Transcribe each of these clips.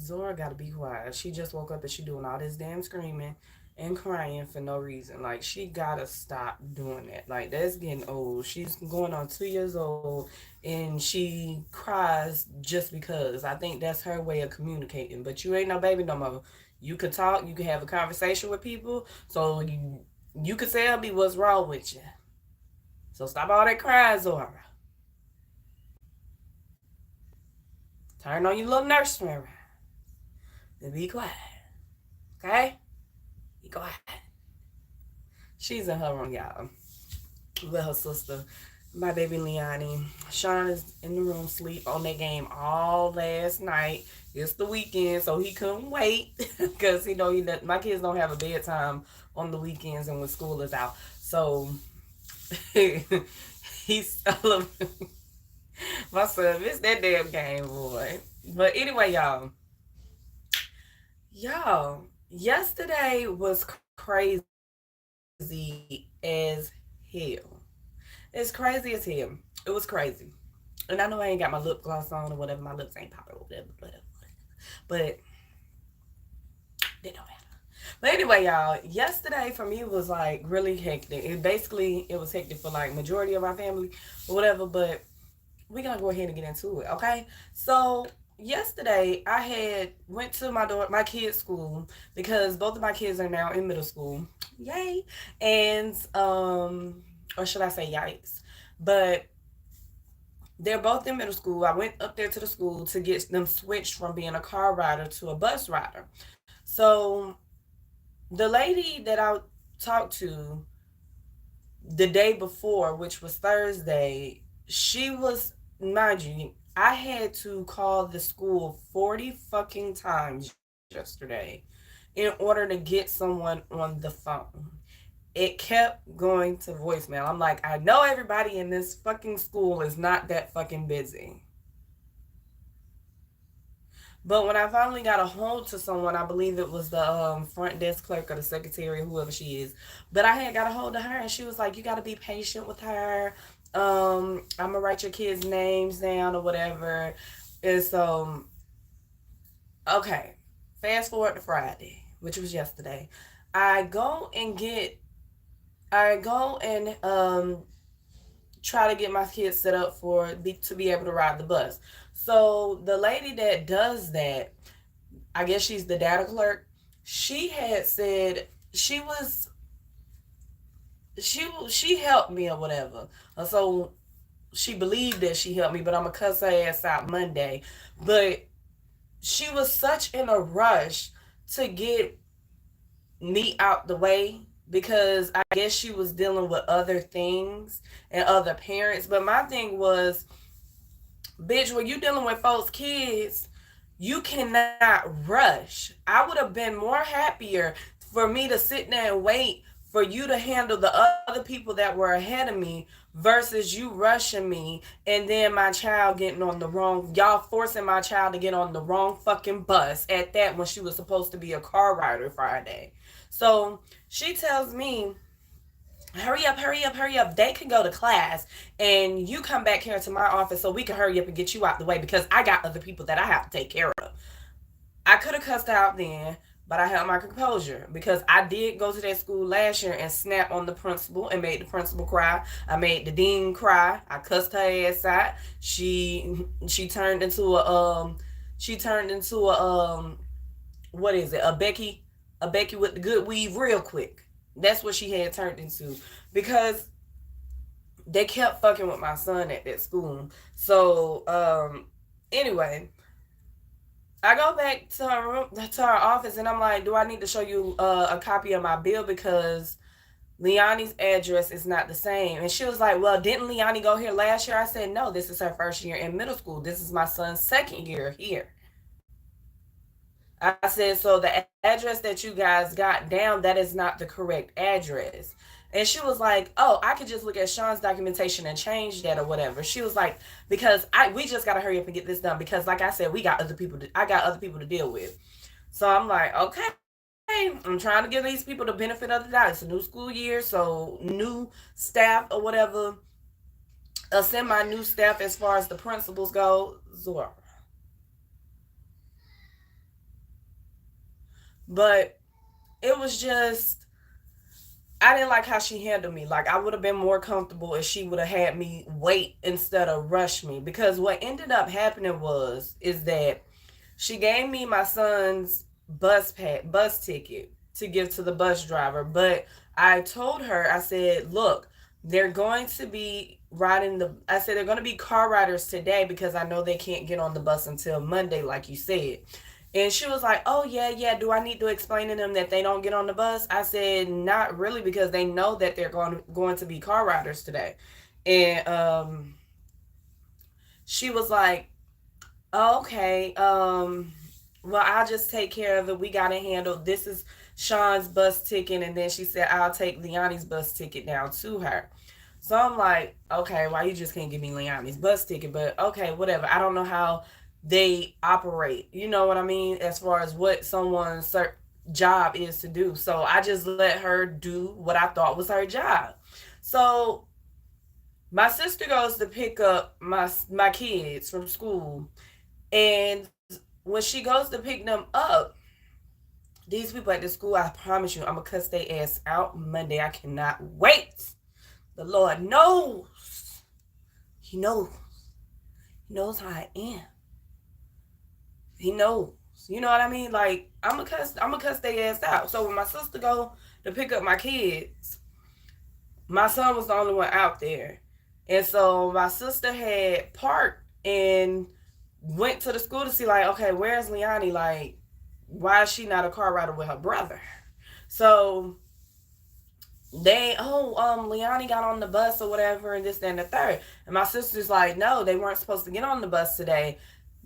Zora gotta be quiet. She just woke up and she doing all this damn screaming and crying for no reason. Like, she gotta stop doing that. Like, that's getting old. She's going on 2 years old and she cries just because. I think that's her way of communicating. But you ain't no baby no more. You could talk, you can have a conversation with people, so you could tell me what's wrong with you. So stop all that crying, Zora. Turn on your little nursery and be quiet. Okay? Be quiet. She's in her room, y'all, with her sister, my baby Leonie. Sean is in the room sleep on that game all last night. It's the weekend, so he couldn't wait because my kids don't have a bedtime on the weekends and when school is out. So he's my son missed that damn game, boy. But anyway, y'all, yesterday was crazy as hell. It's crazy as hell. It was crazy. And I know I ain't got my lip gloss on or whatever. My lips ain't popping or whatever. But they don't matter. But anyway, y'all, yesterday for me was like really hectic. It was hectic for like majority of my family or whatever. But we're gonna go ahead and get into it, okay? So yesterday I had went to my kids' school because both of my kids are now in middle school. Yay! And or should I say yikes? But they're both in middle school. I went up there to the school to get them switched from being a car rider to a bus rider. So the lady that I talked to the day before, which was Thursday, she was, mind you, I had to call the school 40 fucking times yesterday in order to get someone on the phone. It kept going to voicemail. I'm like, I know everybody in this fucking school is not that fucking busy. But when I finally got a hold to someone, I believe it was the front desk clerk or the secretary, whoever she is. But I had got a hold of her, and she was like, "You got to be patient with her. I'm gonna write your kids' names down or whatever." And so, okay, fast forward to Friday, which was yesterday. I go and get, I go and try to get my kids set up to be able to ride the bus. So the lady that does that, I guess she's the data clerk. She had said she helped me or whatever. So she believed that she helped me, but I'm gonna cuss her ass out Monday. But she was such in a rush to get me out the way because I guess she was dealing with other things and other parents. But my thing was, bitch, when you dealing with folks' kids, you cannot rush. I would have been more happier for me to sit there and wait for you to handle the other people that were ahead of me versus you rushing me and then my child getting on the wrong, y'all forcing my child to get on the wrong fucking bus at that when she was supposed to be a car rider Friday. So she tells me, hurry up, hurry up, hurry up. They can go to class and you come back here to my office so we can hurry up and get you out the way because I got other people that I have to take care of. I could have cussed out then, but I held my composure because I did go to that school last year and snap on the principal and made the principal cry. I made the dean cry. I cussed her ass out. She turned into a what is it? A Becky with the good weave real quick. That's what she had turned into because they kept fucking with my son at that school. So anyway, I go back to her room, to her office, and I'm like, "Do I need to show you a copy of my bill because Leonie's address is not the same?" And she was like, "Well, didn't Leonie go here last year?" I said, "No, this is her first year in middle school. This is my son's second year here." I said, "So the address that you guys got down, that is not the correct address." And she was like, "Oh, I could just look at Sean's documentation and change that or whatever." She was like, "Because we just gotta hurry up and get this done because, like I said, I got other people to deal with." So I'm like, "Okay." I'm trying to give these people the benefit of the doubt. It's a new school year, so new staff or whatever. Send my new staff as far as the principals go. Zora, But it was just, I didn't like how she handled me. Like, I would have been more comfortable if she would have had me wait instead of rush me. Because what ended up happening is that she gave me my son's bus ticket to give to the bus driver. But I told her, I said, look, they're going to be I said they're going to be car riders today because I know they can't get on the bus until Monday, like you said. And she was like, oh, yeah, yeah. Do I need to explain to them that they don't get on the bus? I said, not really, because they know that they're going to be car riders today. And she was like, oh, okay, well, I'll just take care of it. We got it handled. This is Sean's bus ticket. And then she said, I'll take Leonie's bus ticket down to her. So I'm like, okay, why you just can't give me Leonie's bus ticket? But okay, whatever. I don't know how they operate. You know what I mean? As far as what someone's job is to do. So I just let her do what I thought was her job. So my sister goes to pick up my kids from school, and when she goes to pick them up, these people at the school, I promise you, I'm gonna cuss their ass out Monday. I cannot wait. The Lord knows. He knows. He knows how I am. He knows. You know what I mean? Like, I'm gonna cuss their ass out. So when my sister go to pick up my kids, my son was the only one out there. And so my sister had parked and went to the school to see, like, okay, where's Leonie? Like, why is she not a car rider with her brother? So Leonie got on the bus or whatever, and this, that, and the third. And my sister's like, no, they weren't supposed to get on the bus today.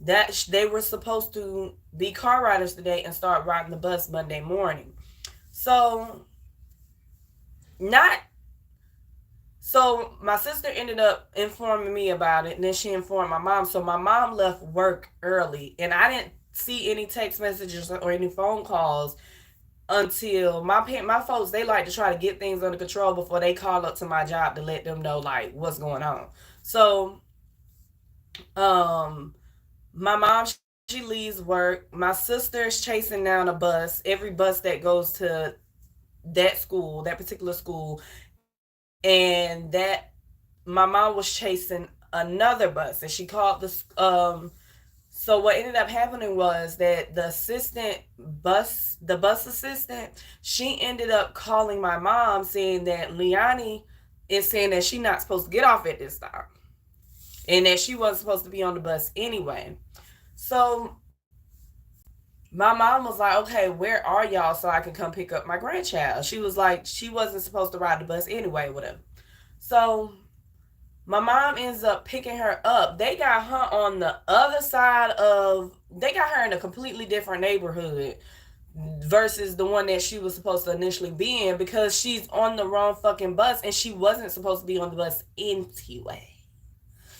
That they were supposed to be car riders today and start riding the bus Monday morning. So not so my sister ended up informing me about it, and then she informed my mom. So my mom left work early, and I didn't see any text messages or any phone calls until my folks, they like to try to get things under control before they call up to my job to let them know like what's going on. So um my mom, she leaves work. My sister's chasing down a bus, every bus that goes to that particular school, and that my mom was chasing another bus, and she called so what ended up happening was that the bus assistant, she ended up calling my mom saying that Leonie is saying that she's not supposed to get off at this time and that she wasn't supposed to be on the bus anyway. So my mom was like, okay, where are y'all so I can come pick up my grandchild? She was like, she wasn't supposed to ride the bus anyway, whatever. So my mom ends up picking her up. They got her in a completely different neighborhood versus the one that she was supposed to initially be in, because she's on the wrong fucking bus and she wasn't supposed to be on the bus anyway.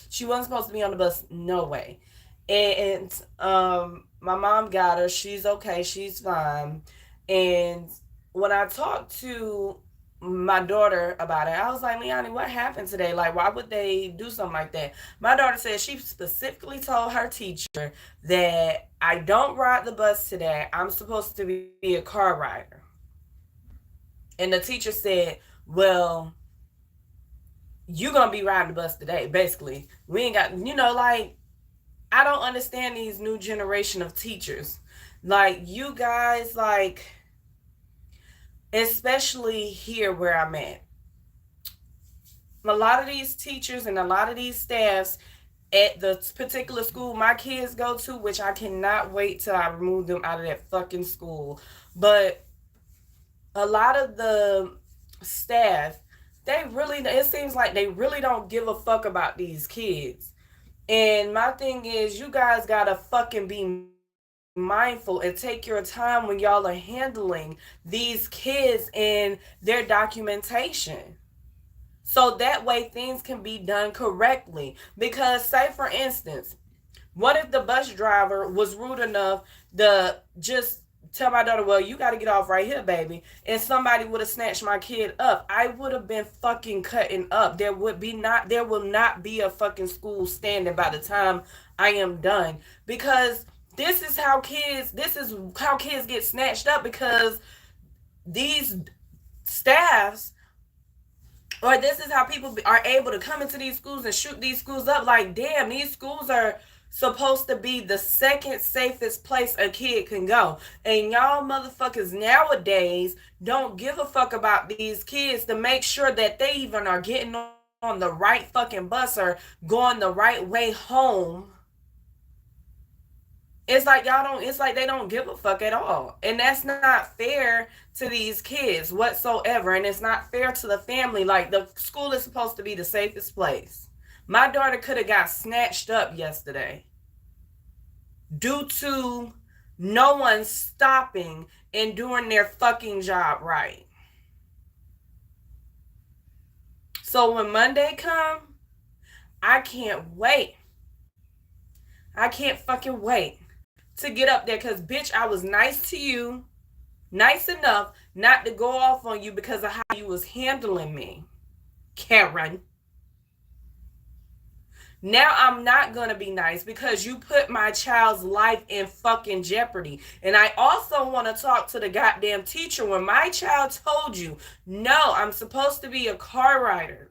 She wasn't supposed to be on the bus, no way. And my mom got her. She's okay. She's fine. And when I talked to my daughter about it, I was like, Leonie, what happened today? Like, why would they do something like that? My daughter said she specifically told her teacher that I don't ride the bus today. I'm supposed to be a car rider. And the teacher said, well, you gonna be riding the bus today, basically. We ain't got, like, I don't understand these new generation of teachers. Like, you guys, like, especially here where I'm at, a lot of these teachers and a lot of these staffs at the particular school my kids go to, which I cannot wait till I remove them out of that fucking school, but a lot of the staff, it seems like they really don't give a fuck about these kids. And my thing is, you guys gotta fucking be mindful and take your time when y'all are handling these kids and their documentation. So that way things can be done correctly. Because, say for instance, what if the bus driver was rude enough to just tell my daughter, well, you got to get off right here, baby, and somebody would have snatched my kid up? I would have been fucking cutting up. There will not be a fucking school standing by the time I am done, because This is how kids get snatched up, because these staffs, or this is how people are able to come into these schools and shoot these schools up. Like, damn, these schools are supposed to be the second safest place a kid can go. And y'all motherfuckers nowadays don't give a fuck about these kids to make sure that they even are getting on the right fucking bus or going the right way home. It's like they don't give a fuck at all. And that's not fair to these kids whatsoever. And it's not fair to the family. Like, the school is supposed to be the safest place. My daughter could have got snatched up yesterday due to no one stopping and doing their fucking job right. So when Monday come, I can't wait. I can't fucking wait to get up there, because bitch, I was nice to you, nice enough not to go off on you because of how you was handling me, Karen. Now I'm not gonna be nice because you put my child's life in fucking jeopardy. And I also want to talk to the goddamn teacher. When my child told you, no, I'm supposed to be a car rider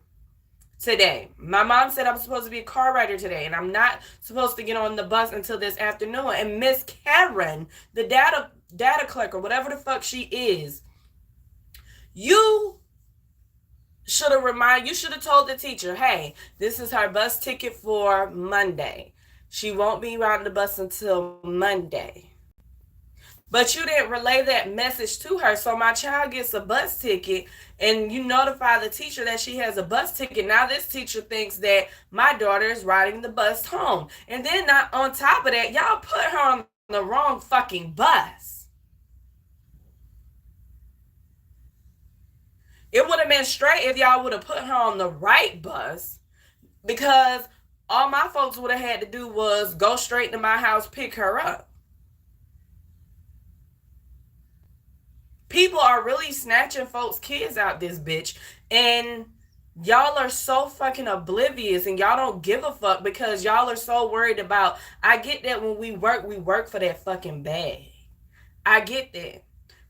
today. My mom said I'm supposed to be a car rider today, and I'm not supposed to get on the bus until this afternoon. And Miss Karen, the data clerk or whatever the fuck she is, you should have told the teacher, hey, this is her bus ticket for Monday. She won't be riding the bus until Monday. But you didn't relay that message to her. So my child gets a bus ticket, and you notify the teacher that she has a bus ticket. Now this teacher thinks that my daughter is riding the bus home. And then on top of that, y'all put her on the wrong fucking bus. It would have been straight if y'all would have put her on the right bus, because all my folks would have had to do was go straight to my house, pick her up. People are really snatching folks' kids out this bitch, and y'all are so fucking oblivious, and y'all don't give a fuck because y'all are so worried about, I get that when we work for that fucking bag. I get that.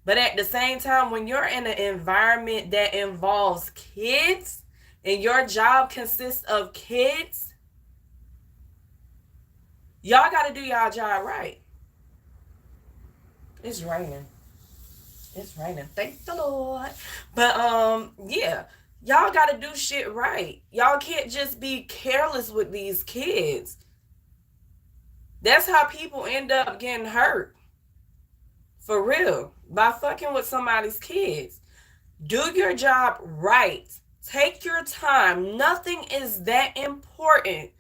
But at the same time, when you're in an environment that involves kids and your job consists of kids, y'all got to do y'all job right. It's raining. It's raining. Thank the Lord. But yeah, y'all gotta do shit right. Y'all can't just be careless with these kids. That's how people end up getting hurt. For real. By fucking with somebody's kids. Do your job right. Take your time. Nothing is that important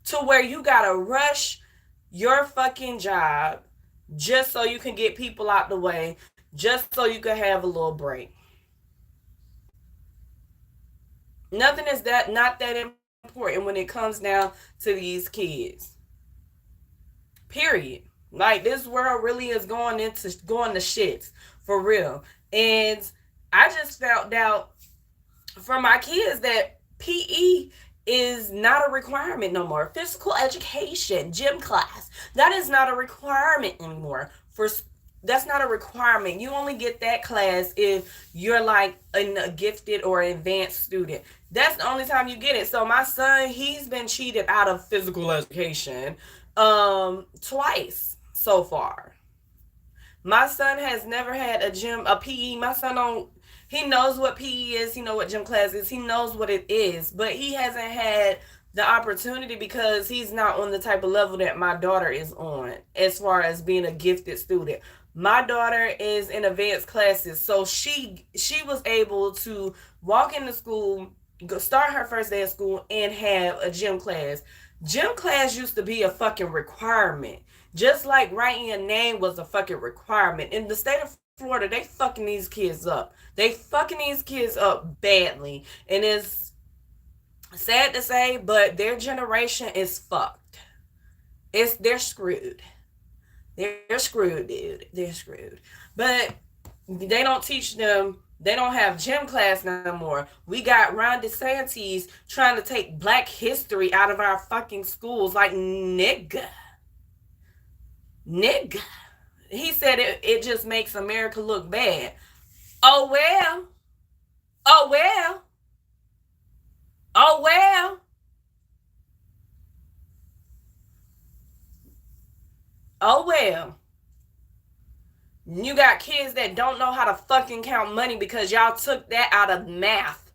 to where you gotta rush your fucking job just so you can get people out the way, just so you can have a little break. Nothing is not that important when it comes down to these kids. Period. Like, this world really is going to shits for real. And I just found out from my kids that PE is not a requirement no more. Physical education, gym class, that is not a requirement anymore. That's not a requirement. You only get that class if you're like a gifted or advanced student. That's the only time you get it. So my son, he's been cheated out of physical education twice so far. My son has never had a PE. My son he knows what PE is. He knows what gym class is. He knows what it is. But he hasn't had the opportunity because he's not on the type of level that my daughter is on as far as being a gifted student. My daughter is in advanced classes. So she was able to walk into school, start her first day of school, and have a gym class. Gym class used to be a fucking requirement. Just like writing your name was a fucking requirement. In the state of Florida, they fucking these kids up. They fucking these kids up badly. And it's sad to say, but their generation is fucked. They're screwed. They're screwed, dude. They're screwed. But they don't teach them. They don't have gym class no more. We got Ron DeSantis trying to take Black history out of our fucking schools. Like, nigga. Nigga. He said it just makes America look bad. Oh well. Oh well. Oh well. Oh well. You got kids that don't know how to fucking count money because y'all took that out of math.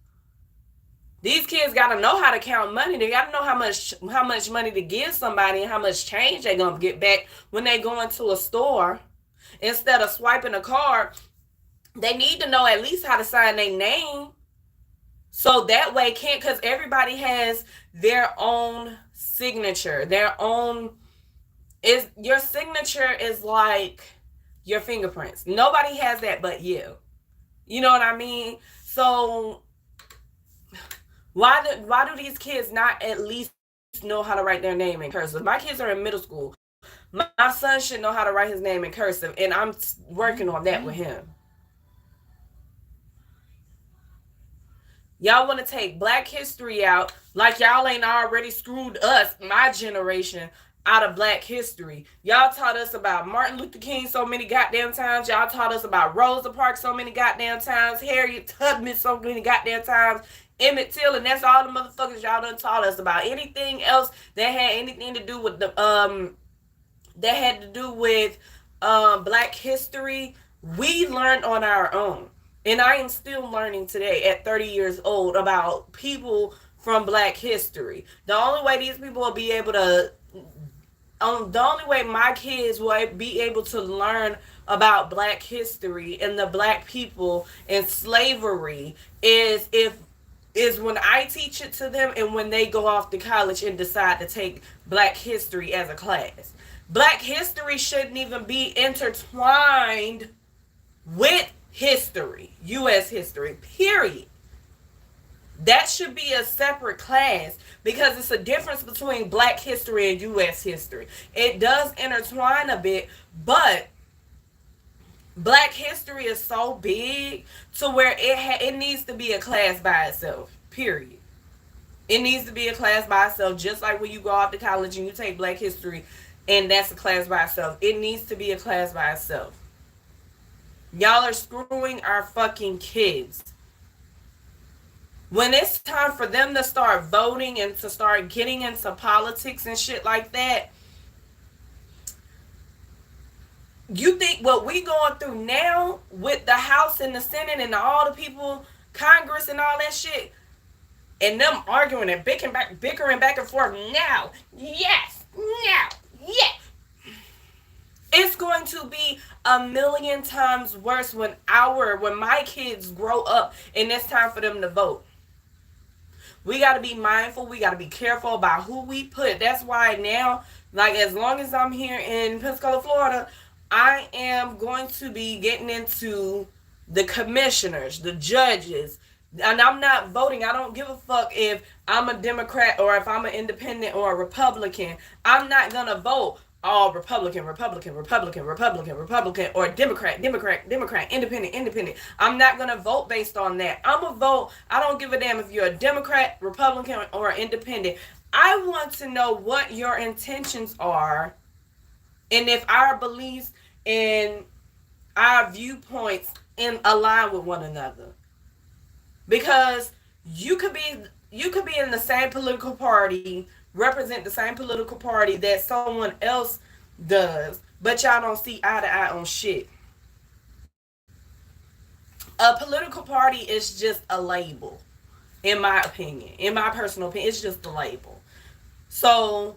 These kids gotta know how to count money. They gotta know how much money to give somebody and how much change they're gonna get back when they go into a store. Instead of swiping a card, they need to know at least how to sign their name. So that way can't, because everybody has their own signature. Their own is your signature is like your fingerprints. Nobody has that but you. You know what I mean? So why do these kids not at least know how to write their name in cursive? My kids are in middle school. My son should know how to write his name in cursive, and I'm working on that with him. Y'all want to take Black history out like y'all ain't already screwed us, my generation, out of Black history. Y'all taught us about Martin Luther King so many goddamn times. Y'all taught us about Rosa Parks so many goddamn times. Harriet Tubman so many goddamn times. Emmett Till, and that's all the motherfuckers y'all done taught us about. Anything else that had anything to do with the that had to do with Black history, we learned on our own. And I am still learning today at 30 years old about people from Black history. The only way these people will be able to, the only way my kids will be able to learn about Black history and the Black people and slavery is when I teach it to them and when they go off to college and decide to take Black history as a class. Black history shouldn't even be intertwined with history, U.S. history, period. That should be a separate class because it's a difference between Black history and U.S. history. It does intertwine a bit, but Black history is so big to where it needs to be a class by itself, period. It needs to be a class by itself, just like when you go off to college and you take Black history and that's a class by itself. It needs to be a class by itself. Y'all are screwing our fucking kids. When it's time for them to start voting and to start getting into politics and shit like that, you think what we going through now with the House and the Senate and all the people, Congress and all that shit, and them arguing and bickering back and forth now, yes, now, yes. It's going to be a million times worse when my kids grow up and it's time for them to vote. We got to be mindful. We got to be careful about who we put. That's why now, like, as long as I'm here in Pensacola, Florida, I am going to be getting into the commissioners, the judges, and I'm not voting. I don't give a fuck if I'm a Democrat or if I'm an independent or a Republican. I'm not going to vote all Republican, or Democrat, independent. I'm not going to vote based on that. I'm going to vote. I don't give a damn if you're a Democrat, Republican, or independent. I want to know what your intentions are and if our beliefs and our viewpoints align with one another. Because you could be in the same political party, represent the same political party that someone else does, but y'all don't see eye to eye on shit. A political party is just a label, in my opinion. In my personal opinion, it's just a label. So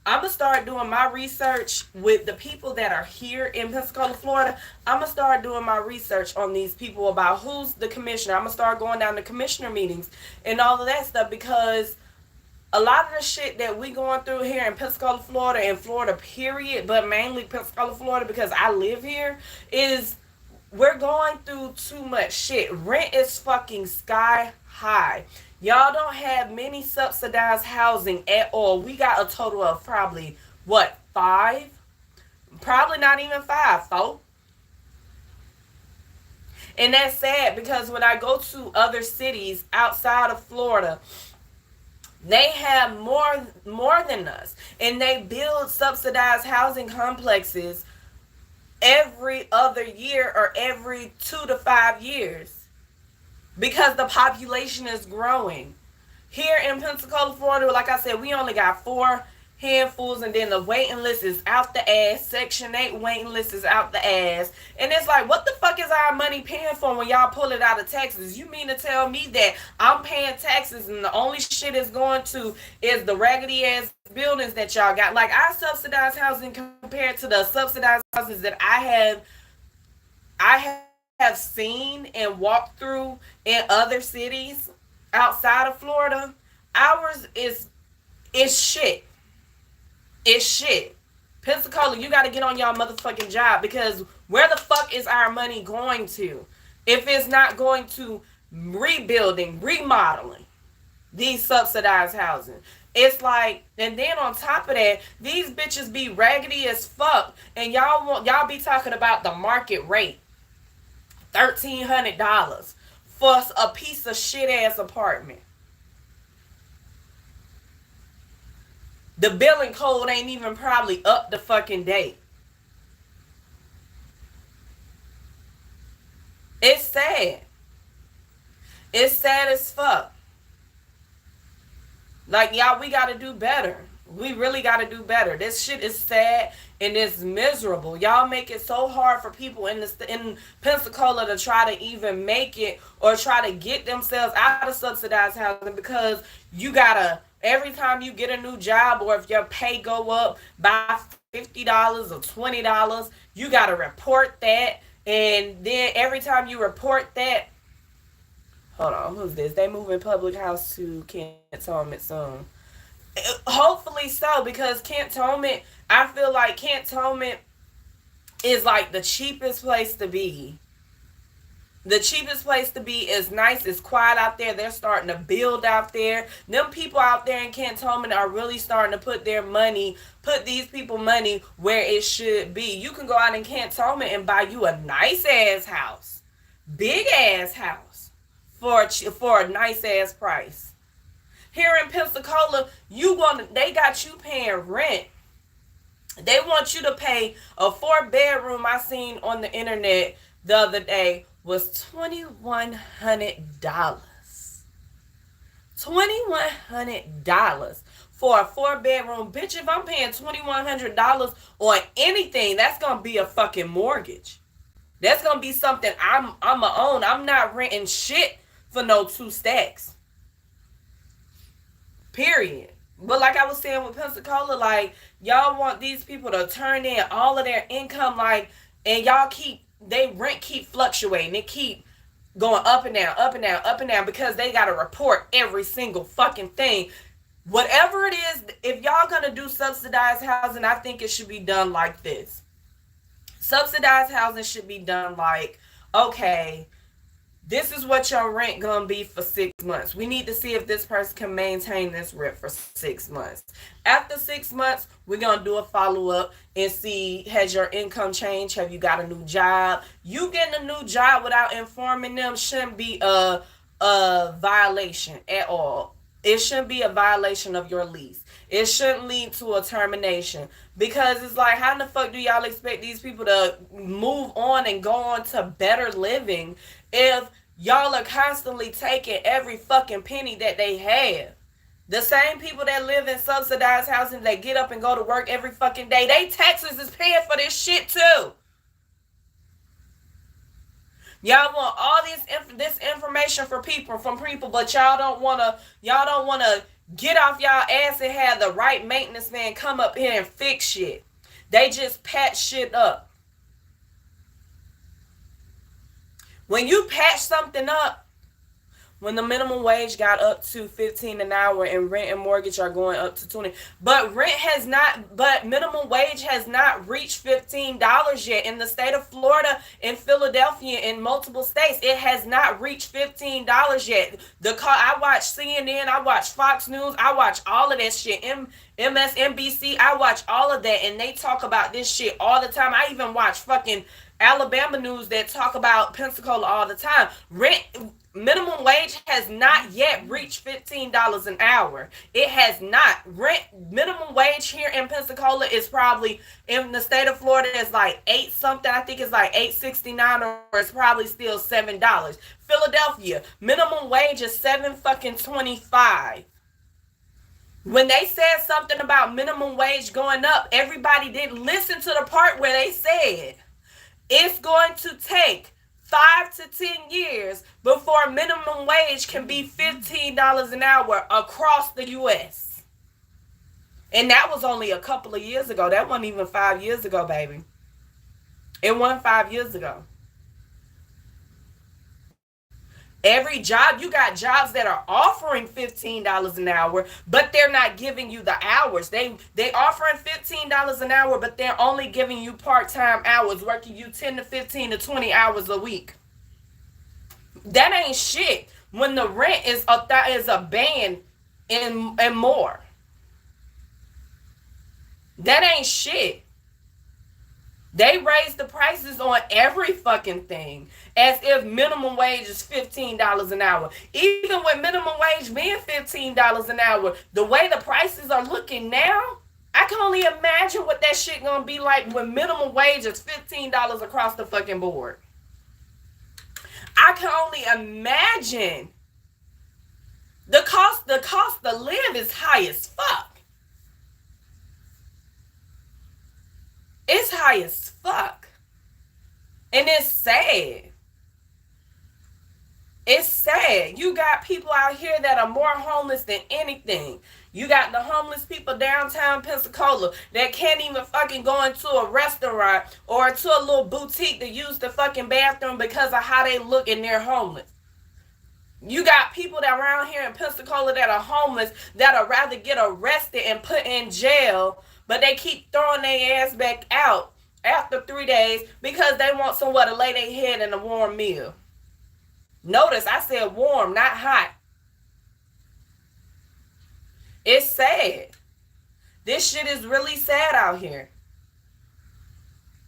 I'm going to start doing my research with the people that are here in Pensacola, Florida. I'm going to start doing my research on these people about who's the commissioner. I'm going to start going down to commissioner meetings and all of that stuff, because a lot of the shit that we going through here in Pensacola, Florida, and Florida period, but mainly Pensacola, Florida, because I live here, is we're going through too much shit. Rent is fucking sky high. Y'all don't have many subsidized housing at all. We got a total of probably, 5? Probably not even 5, folks. And that's sad because when I go to other cities outside of Florida, They have more than us, and they build subsidized housing complexes every other year or every 2 to 5 years because the population is growing. Here in Pensacola, Florida, like I said, we only got 4 handfuls, and then the waiting list is out the ass. Section 8 waiting list is out the ass. And it's like, what the fuck is our money paying for when y'all pull it out of taxes? You mean to tell me that I'm paying taxes and the only shit it's going to is the raggedy ass buildings that y'all got? Like, our subsidized housing compared to the subsidized houses that I have seen and walked through in other cities outside of Florida, ours is shit. It's shit. Pensacola, you got to get on y'all motherfucking job, because where the fuck is our money going to if it's not going to rebuilding, remodeling these subsidized housing? It's like, and then on top of that, these bitches be raggedy as fuck, and y'all be talking about the market rate, $1,300 for a piece of shit ass apartment. The billing code ain't even probably up to fucking date. It's sad. It's sad as fuck. Like, y'all, we gotta do better. We really gotta do better. This shit is sad and it's miserable. Y'all make it so hard for people in Pensacola to try to even make it or try to get themselves out of subsidized housing, because you gotta, every time you get a new job, or if your pay go up by $50 or $20, you gotta report that. And then every time you report that, hold on, who's this? They moving public house to Cantonment soon. Hopefully so, because Cantonment, I feel like Cantonment is like the cheapest place to be. The cheapest place to be is nice. It's quiet out there. They're starting to build out there. Them people out there in Cantonment are really starting to put these people money where it should be. You can go out in Cantonment and buy you a nice ass house, big ass house for a nice ass price. Here in Pensacola, they got you paying rent. They want you to pay a 4-bedroom I seen on the internet the other day was $2,100. $2,100 for a 4-bedroom. Bitch, if I'm paying $2,100 on anything, that's gonna be a fucking mortgage. That's gonna be something I'ma own. I'm not renting shit for no 2 stacks. Period. But like I was saying with Pensacola, like, y'all want these people to turn in all of their income, like, and they rent keep fluctuating. It keep going up and down, up and down, up and down, because they got to report every single fucking thing. Whatever it is, if y'all gonna do subsidized housing, I think it should be done like this. Subsidized housing should be done like, okay, this is what your rent gonna be for 6 months. We need to see if this person can maintain this rent for 6 months. After 6 months, we're gonna do a follow-up and see, has your income changed? Have you got a new job? You getting a new job without informing them shouldn't be a violation at all. It shouldn't be a violation of your lease. It shouldn't lead to a termination, because it's like, how the fuck do y'all expect these people to move on and go on to better living if y'all are constantly taking every fucking penny that they have? The same people that live in subsidized housing, that get up and go to work every fucking day, they taxes is paying for this shit too. Y'all want all this information from people, but y'all don't wanna get off y'all ass and have the right maintenance man come up here and fix shit. They just patch shit up. When you patch something up, when the minimum wage got up to $15 an hour and rent and mortgage are going up to $20, but minimum wage has not reached $15 yet in the state of Florida, in Philadelphia, in multiple states. It has not reached $15 yet. I watch CNN, I watch Fox News, I watch all of that shit. MSNBC, I watch all of that, and they talk about this shit all the time. I even watch fucking Alabama news that talk about Pensacola all the time. minimum wage has not yet reached $15 an hour. It has not. Minimum wage here in Pensacola is probably, in the state of Florida, is like 8 something. I think it's like $8.69, or it's probably still $7. Philadelphia, minimum wage is $7.25. When they said something about minimum wage going up, everybody didn't listen to the part where they said it's going to take 5 to 10 years before minimum wage can be $15 an hour across the U.S. And that was only a couple of years ago. That wasn't even 5 years ago, baby. It wasn't 5 years ago. Every job, you got jobs that are offering $15 an hour, but they're not giving you the hours. They offering $15 an hour, but they're only giving you part-time hours, working you 10 to 15 to 20 hours a week. That ain't shit when the rent is a band and more. That ain't shit. They raise the prices on every fucking thing as if minimum wage is $15 an hour. Even with minimum wage being $15 an hour, the way the prices are looking now, I can only imagine what that shit gonna be like when minimum wage is $15 across the fucking board. I can only imagine. The cost to live is high as fuck. It's high as fuck. And it's sad. It's sad. You got people out here that are more homeless than anything. You got the homeless people downtown Pensacola that can't even fucking go into a restaurant or to a little boutique to use the fucking bathroom because of how they look and they're homeless. You got people that around here in Pensacola that are homeless that'll rather get arrested and put in jail, but they keep throwing their ass back out after 3 days because they want somewhere to lay their head in a warm meal. Notice I said warm, not hot. It's sad. This shit is really sad out here.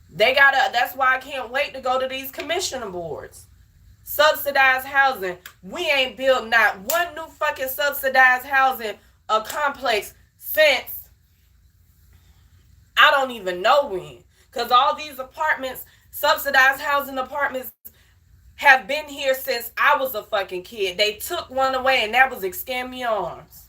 That's why I can't wait to go to these commissioner boards. Subsidized housing. We ain't built not one new fucking subsidized housing complex since I don't even know when. Because all these apartments, subsidized housing apartments, have been here since I was a fucking kid. They took one away and that was Escambia Arms.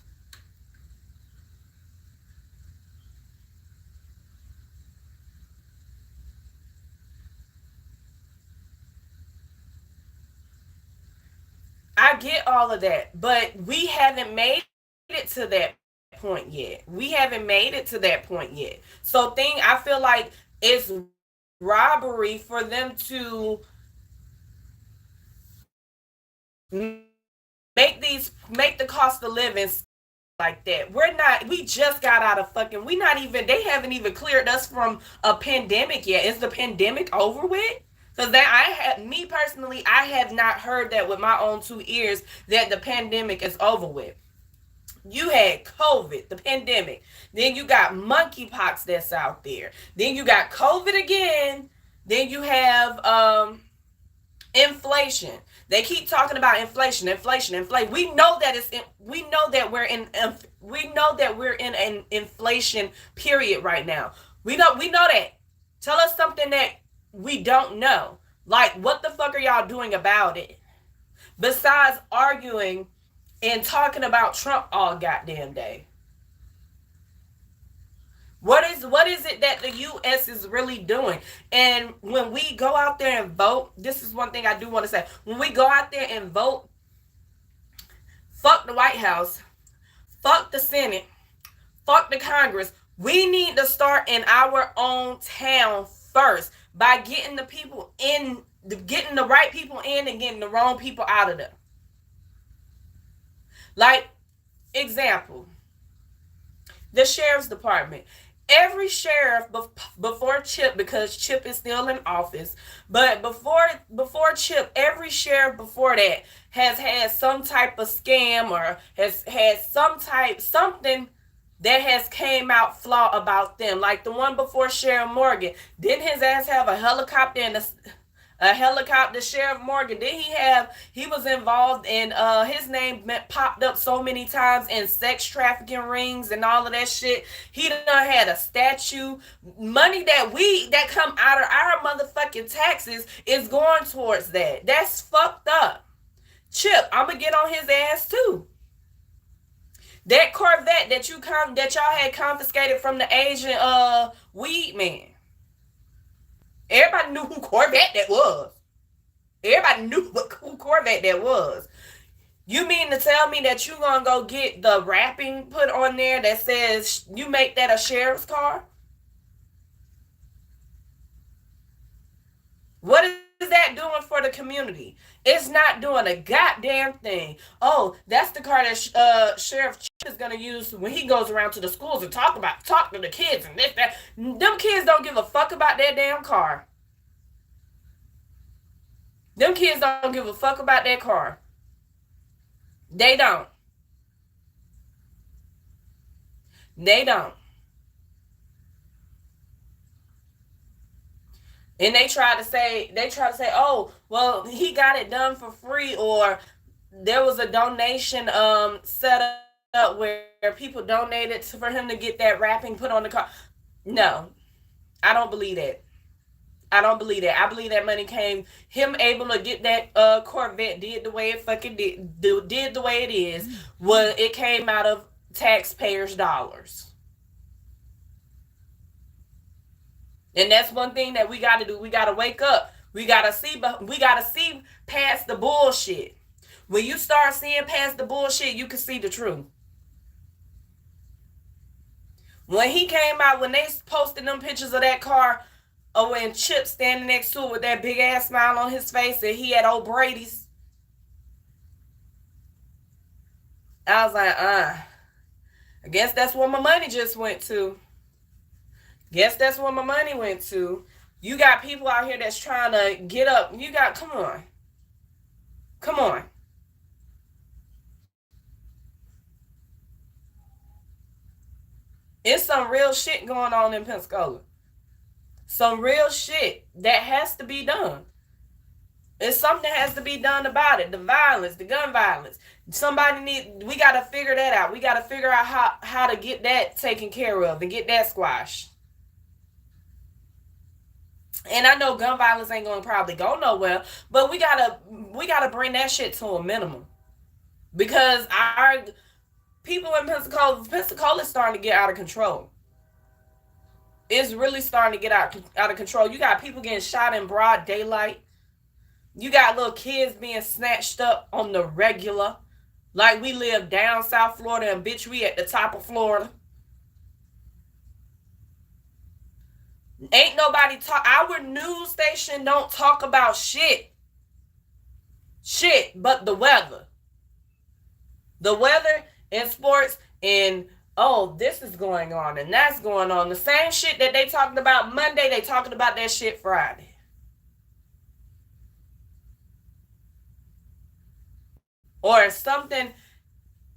I get all of that, but we haven't made it to that point yet. We haven't made it to that point yet. So I feel like it's robbery for them to make the cost of living like that. We just got out of fucking, they haven't even cleared us from a pandemic yet. Is the pandemic over with? Because me personally, I have not heard that with my own 2 ears that the pandemic is over with. You had COVID, the pandemic. Then you got monkeypox that's out there. Then you got COVID again. Then you have inflation. They keep talking about inflation. We know that we're in an inflation period right now. We know that. Tell us something that we don't know. Like, what the fuck are y'all doing about it? Besides arguing and talking about Trump all goddamn day. What is it that the U.S. is really doing? And when we go out there and vote, this is one thing I do want to say. When we go out there and vote, fuck the White House, fuck the Senate, fuck the Congress. We need to start in our own town first by getting the people in, getting the right people in and getting the wrong people out of there. Like, example, the sheriff's department. Every sheriff before Chip, because Chip is still in office, but before Chip, every sheriff before that has had some type of scam or has had something that has came out flaw about them. Like the one before Sheriff Morgan, didn't his ass have a helicopter and A helicopter, Sheriff Morgan. Then he was involved in his name popped up so many times in sex trafficking rings and all of that shit. He done had a statue. Money that come out of our motherfucking taxes is going towards that. That's fucked up. Chip, I'ma get on his ass too. That Corvette that y'all had confiscated from the Asian weed man. Everybody knew who Corvette that was. Everybody knew who Corvette that was. You mean to tell me that you gonna go get the wrapping put on there that says you make that a sheriff's car? What is that doing for the community? It's not doing a goddamn thing. Oh, that's the car that Sheriff Chip is gonna use when he goes around to the schools and talk to the kids and this, that. Them kids don't give a fuck about that damn car. Them kids don't give a fuck about that car. They don't. They don't. And they try to say, oh, well, he got it done for free, or there was a donation set up where people donated for him to get that wrapping put on the car. No, I don't believe that. I don't believe that. I believe that money came, him able to get that Corvette did the way it fucking did the way it is, was it came out of taxpayers' dollars. And that's one thing that we got to do. We got to wake up. We got to see past the bullshit. When you start seeing past the bullshit, you can see the truth. When he came out, when they posted them pictures of that car, or when Chip standing next to it with that big ass smile on his face and he had old Brady's, I was like, I guess that's where my money just went to. Guess that's where my money went to. You got people out here that's trying to get up. Come on. Come on. It's some real shit going on in Pensacola. Some real shit that has to be done. It's something that has to be done about it. The violence, the gun violence. We got to figure that out. We got to figure out how to get that taken care of and get that squashed. And I know gun violence ain't gonna probably go nowhere, but we gotta bring that shit to a minimum, because our people in Pensacola is starting to get out of control. It's really starting to get out of control. You got people getting shot in broad daylight. You got little kids being snatched up on the regular, like we live down South Florida, and bitch, we at the top of Florida. Ain't nobody talk. Our news station don't talk about shit but the weather and sports, and oh, this is going on and that's going on. The same shit that they talking about Monday, they talking about that shit Friday. Or something,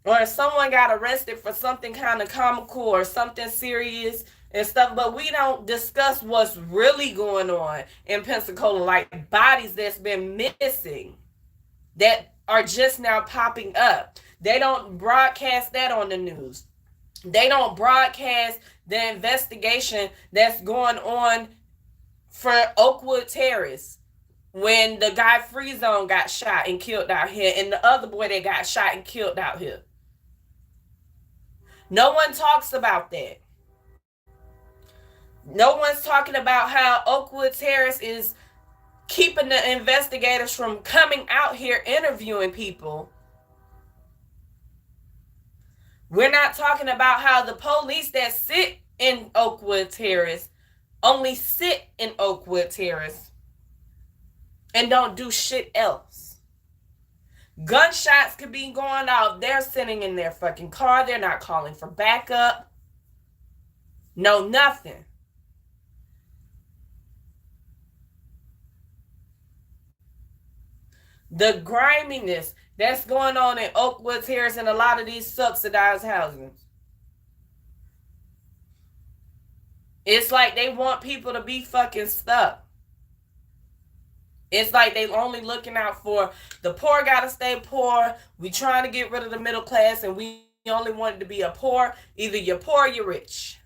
or someone got arrested for something kind of comical or something serious and stuff, but we don't discuss what's really going on in Pensacola, like bodies that's been missing that are just now popping up. They don't broadcast that on the news. They don't broadcast the investigation that's going on for Oakwood Terrace, when the guy Free Zone got shot and killed out here, and the other boy that got shot and killed out here. No one talks about that. No one's talking about how Oakwood Terrace is keeping the investigators from coming out here interviewing people. We're not talking about how the police that sit in Oakwood Terrace only sit in Oakwood Terrace and don't do shit else. Gunshots could be going off. They're sitting in their fucking car. They're not calling for backup. No, nothing. The griminess that's going on in Oakwood Terrace and a lot of these subsidized housing. It's like they want people to be fucking stuck. It's like they only looking out for the poor gotta stay poor. We trying to get rid of the middle class, and we only wanted to be a poor. Either you're poor or you're rich.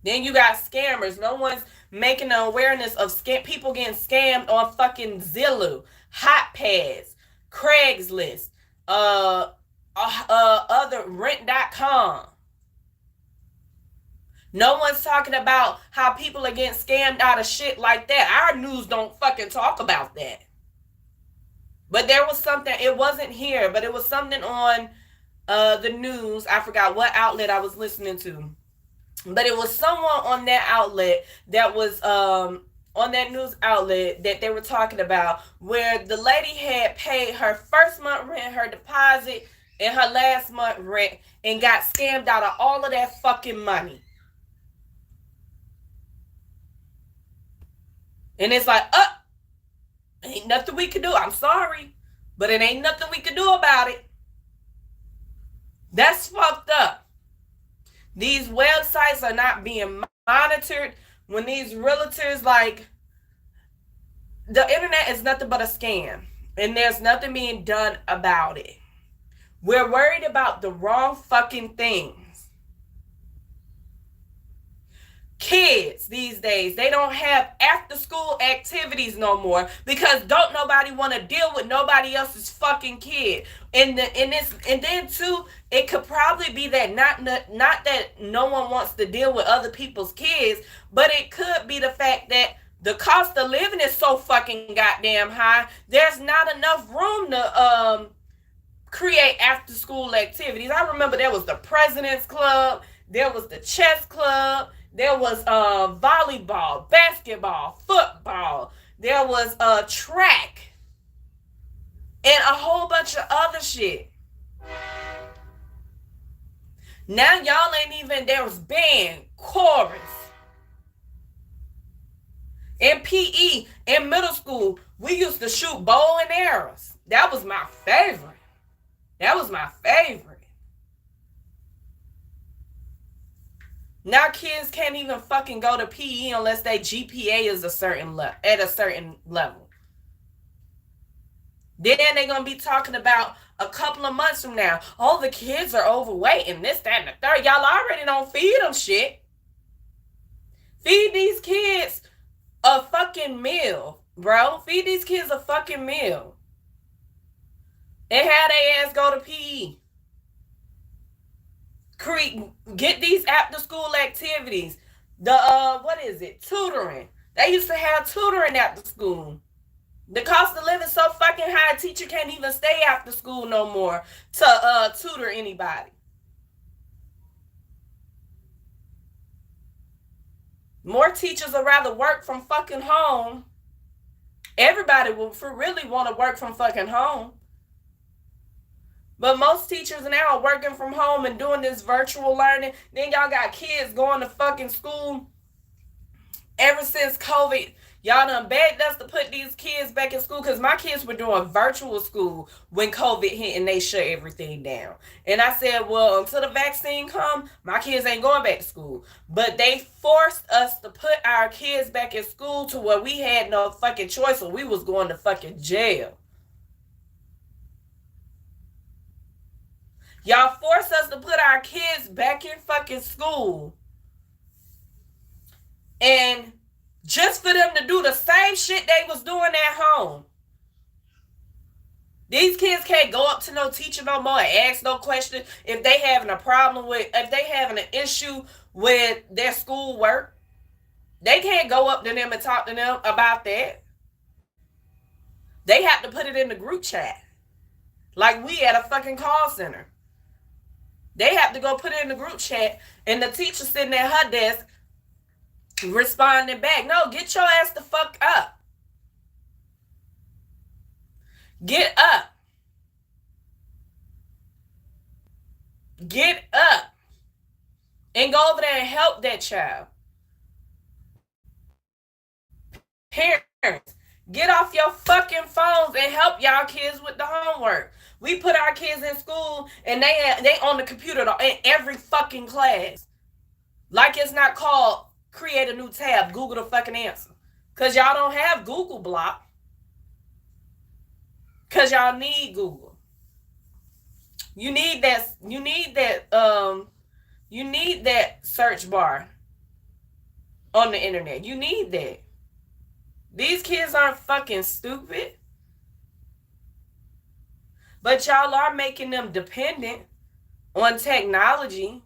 Then you got scammers. No one's making the awareness of people getting scammed on fucking Zillow, HotPads, Craigslist, other rent.com. No one's talking about how people are getting scammed out of shit like that. Our news don't fucking talk about that. But there was something, it wasn't here, but it was something on the news. I forgot what outlet I was listening to. But it was someone on that outlet that was on that news outlet that they were talking about, where the lady had paid her first month rent, her deposit, and her last month rent, and got scammed out of all of that fucking money. And it's like, ain't nothing we can do. I'm sorry, but it ain't nothing we can do about it. That's fucked up. These websites are not being monitored. When these realtors, like, the internet is nothing but a scam, and there's nothing being done about it. We're worried about the wrong fucking things. Kids these days, they don't have after school activities no more because don't nobody want to deal with nobody else's fucking kid. And then too, it could probably be that not that no one wants to deal with other people's kids, but it could be the fact that the cost of living is so fucking goddamn high. There's not enough room to create after school activities. I remember there was the President's Club, there was the chess club, there was volleyball, basketball, football. There was track. And a whole bunch of other shit. Now y'all ain't even, there was band, chorus. In PE, in middle school, we used to shoot bow and arrows. That was my favorite. Now kids can't even fucking go to PE unless their GPA is at a certain level. Then they're going to be talking about a couple of months from now, oh, the kids are overweight and this, that, and the third. Y'all already don't feed them shit. Feed these kids a fucking meal, bro. Feed these kids a fucking meal. And have their ass go to PE. Get these after school activities. Tutoring. They used to have tutoring after school. The cost of living so fucking high, a teacher can't even stay after school no more to tutor anybody. More teachers would rather work from fucking home. Everybody will really want to work from fucking home. But most teachers now are working from home and doing this virtual learning. Then y'all got kids going to fucking school. Ever since COVID, y'all done begged us to put these kids back in school because my kids were doing virtual school when COVID hit and they shut everything down. And I said, well, until the vaccine come, my kids ain't going back to school. But they forced us to put our kids back in school to where we had no fucking choice, or we was going to fucking jail. Y'all forced us to put our kids back in fucking school. And just for them to do the same shit they was doing at home. These kids can't go up to no teacher no more and ask no question if they having a problem with, if they having an issue with their schoolwork. They can't go up to them and talk to them about that. They have to put it in the group chat. Like we at a fucking call center. They have to go put it in the group chat, and the teacher sitting at her desk responding back. No, get your ass the fuck up. Get up. Get up. And go over there and help that child. Parents, get off your fucking phones and help y'all kids with the homework. We put our kids in school and they on the computer in every fucking class. Like it's not called creative create a new tab. Google the fucking answer. Because y'all don't have Google block. Because y'all need Google. You need that search bar on the internet. You need that. These kids aren't fucking stupid. But y'all are making them dependent on technology.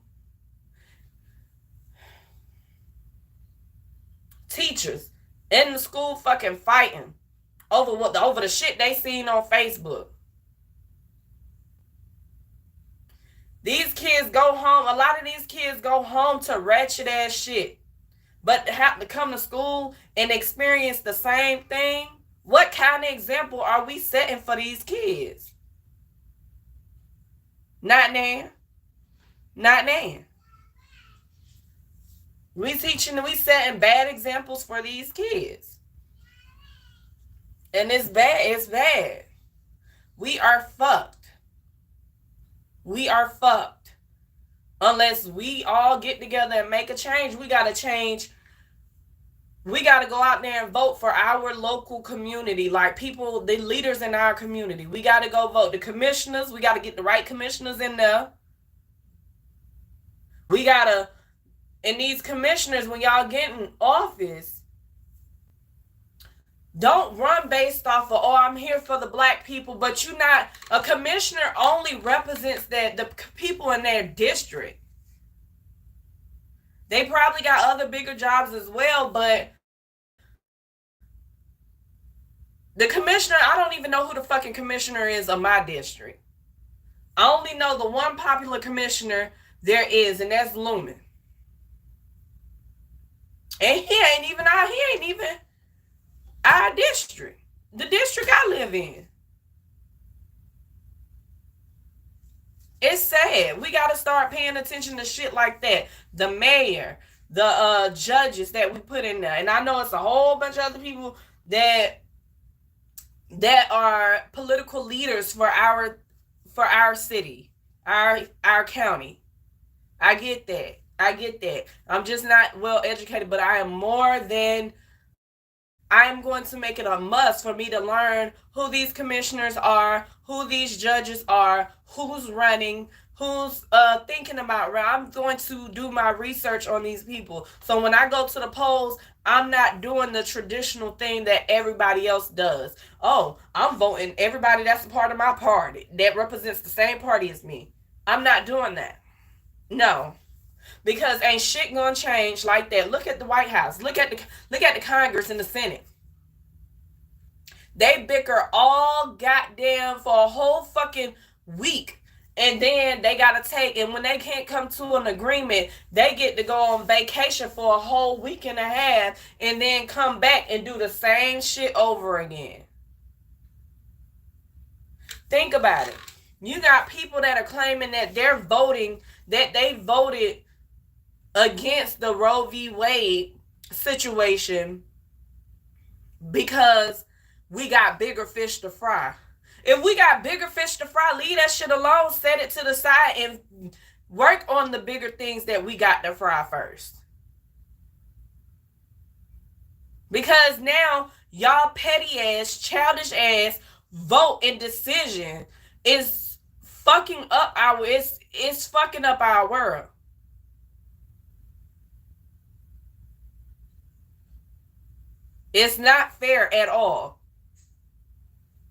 Teachers in the school fucking fighting over the shit they seen on Facebook. These kids go home. A lot of these kids go home to ratchet ass shit, but have to come to school and experience the same thing. What kind of example are we setting for these kids? Not now. Not now. We setting bad examples for these kids. And it's bad. It's bad. We are fucked. We are fucked. Unless we all get together and make a change, we got to change. We got to go out there and vote for our local community, like people, the leaders in our community. We got to go vote. The commissioners, we got to get the right commissioners in there. We got to, and these commissioners, when y'all get in office, don't run based off of, oh, I'm here for the black people, but you're not. A commissioner only represents the people in their district. They probably got other bigger jobs as well, but the commissioner, I don't even know who the fucking commissioner is of my district. I only know the one popular commissioner there is, and that's Lumen. And he ain't even our district, the district I live in. It's sad. We got to start paying attention to shit like that. The mayor, the judges that we put in there. And I know it's a whole bunch of other people that are political leaders for our city, our county. I get that. I'm just not well educated, but I am going to make it a must for me to learn who these commissioners are, who these judges are, who's running, who's thinking about. I'm going to do my research on these people. So when I go to the polls, I'm not doing the traditional thing that everybody else does. Oh, I'm voting everybody that's a part of my party, that represents the same party as me. I'm not doing that. No. Because ain't shit gonna change like that. Look at the White House. Look at the Congress and the Senate. They bicker all goddamn for a whole fucking week. And then they gotta and when they can't come to an agreement, they get to go on vacation for a whole week and a half and then come back and do the same shit over again. Think about it. You got people that are claiming that they voted against the Roe v. Wade situation because we got bigger fish to fry. If we got bigger fish to fry, leave that shit alone, set it to the side, and work on the bigger things that we got to fry first. Because now, y'all petty ass, childish ass vote and decision is fucking up it's fucking up our world. It's not fair at all.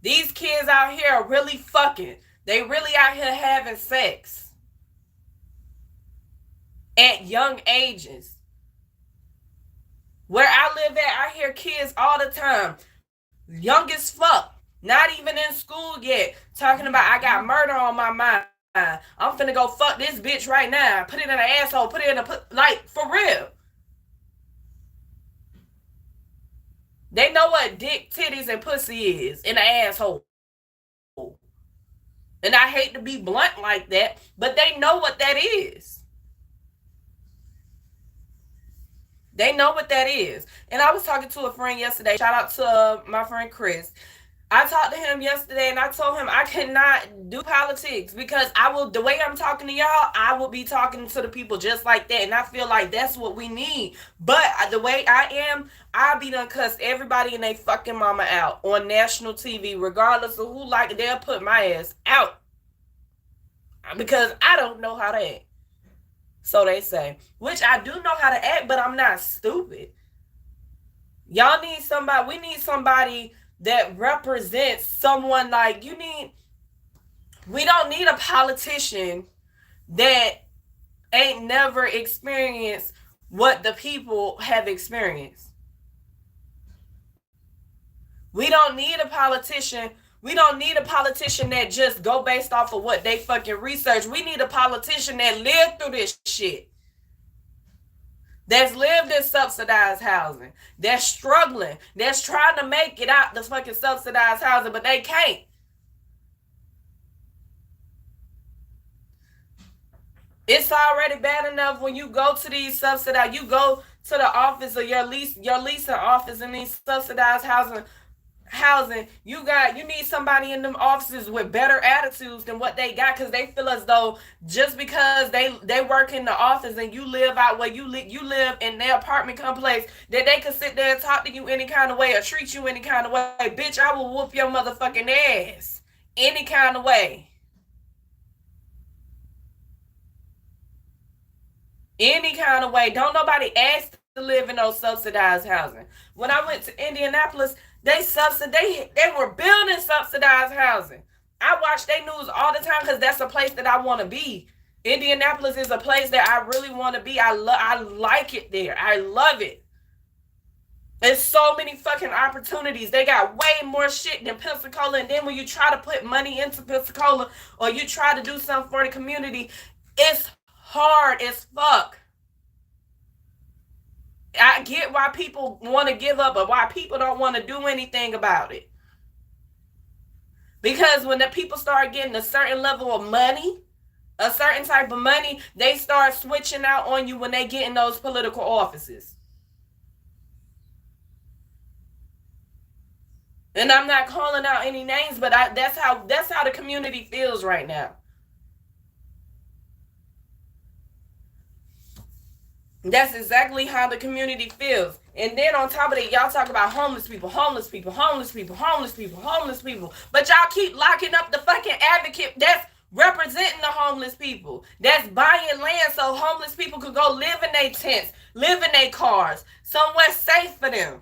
These kids out here are really fucking. They really out here having sex at young ages. Where I live at, I hear kids all the time, young as fuck, not even in school yet, talking about, I got murder on my mind. I'm finna go fuck this bitch right now. Put it in an asshole. Put it in like, for real. They know what dick, titties, and pussy is in an asshole. And I hate to be blunt like that, but they know what that is. They know what that is. And I was talking to a friend yesterday. Shout out to my friend Chris. I talked to him yesterday and I told him I cannot do politics because the way I'm talking to y'all, I will be talking to the people just like that. And I feel like that's what we need. But the way I am, I'll be done cuss everybody and they fucking mama out on national TV, regardless of who like it, they'll put my ass out. Because I don't know how to act. So they say. Which I do know how to act, but I'm not stupid. Y'all need somebody, we need somebody that represents someone like we don't need a politician that ain't never experienced what the people have experienced. We don't need a politician. We don't need a politician that just go based off of what they fucking research. We need a politician that lived through this shit. That's lived in subsidized housing. That's struggling. That's trying to make it out the fucking subsidized housing, but they can't. It's already bad enough when you go to these subsidized, you go to the office or your leasing office in these subsidized housing, you need somebody in them offices with better attitudes than what they got, because they feel as though just because they work in the office and you live out where you live in their apartment complex, that they can sit there and talk to you any kind of way or treat you any kind of way. Bitch, I will whoop your motherfucking ass any kind of way. Any kind of way. Don't nobody ask to live in those subsidized housing. When I went to Indianapolis, they were building subsidized housing. I watch their news all the time because that's a place that I want to be. Indianapolis is a place that I really want to be. I like it there. I love it. There's so many fucking opportunities. They got way more shit than Pensacola. And then when you try to put money into Pensacola or you try to do something for the community, it's hard as fuck. I get why people want to give up, but why people don't want to do anything about it. Because when the people start getting a certain level of money, a certain type of money, they start switching out on you when they get in those political offices. And I'm not calling out any names, but that's how the community feels right now. That's exactly how the community feels. And then on top of that, y'all talk about homeless people. But y'all keep locking up the fucking advocate that's representing the homeless people. That's buying land so homeless people could go live in their tents, live in their cars, somewhere safe for them.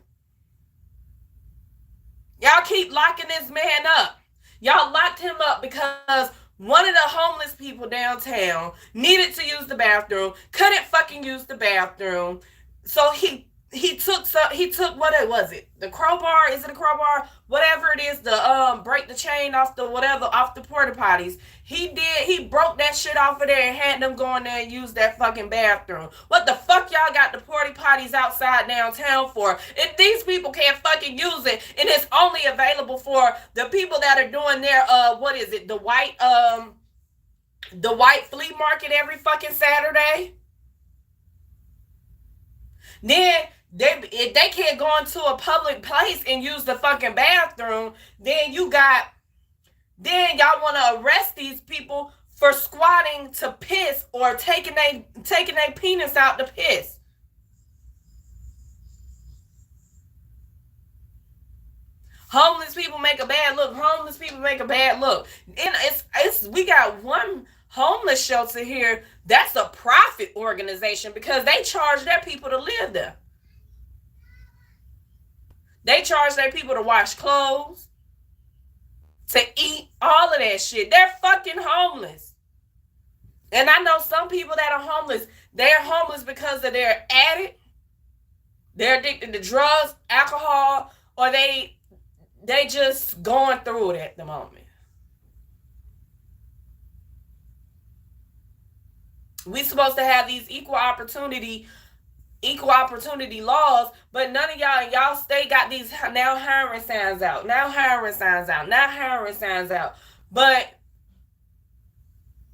Y'all keep locking this man up. Y'all locked him up because one of the homeless people downtown needed to use the bathroom, couldn't fucking use the bathroom. So he took what was it? The crowbar? Is it a crowbar? Whatever it is, the break the chain off the porta potties. He broke that shit off of there and had them go in there and use that fucking bathroom. What the fuck y'all got the porta potties outside downtown for? If these people can't fucking use it and it's only available for the people that are doing their what is it? The white flea market every fucking Saturday. Then if they can't go into a public place and use the fucking bathroom, then y'all want to arrest these people for squatting to piss or taking their penis out to piss. Homeless people make a bad look. And we got one homeless shelter here that's a profit organization because they charge their people to live there. They charge their people to wash clothes, to eat, all of that shit. They're fucking homeless. And I know some people that are homeless, they're homeless because of their addict, they're addicted to drugs, alcohol, or they just going through it at the moment. We supposed to have these equal opportunity laws, but none of y'all state got these now hiring signs out. But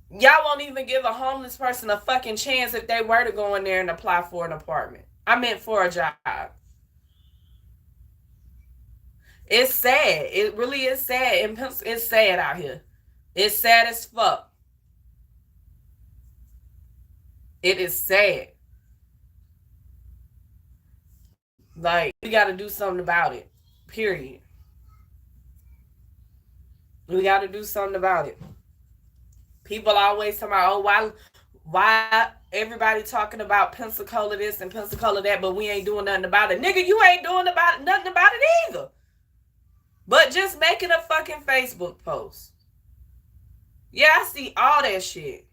y'all won't even give a homeless person a fucking chance if they were to go in there and apply for an apartment. I meant for a job. It's sad. It really is sad. It's sad out here. It's sad as fuck. It is sad. Like, we got to do something about it. Period. We got to do something about it. People always talk about, oh, why everybody talking about Pensacola this and Pensacola that, but we ain't doing nothing about it. Nigga, you ain't doing nothing about it either. But just making a fucking Facebook post. Yeah, I see all that shit.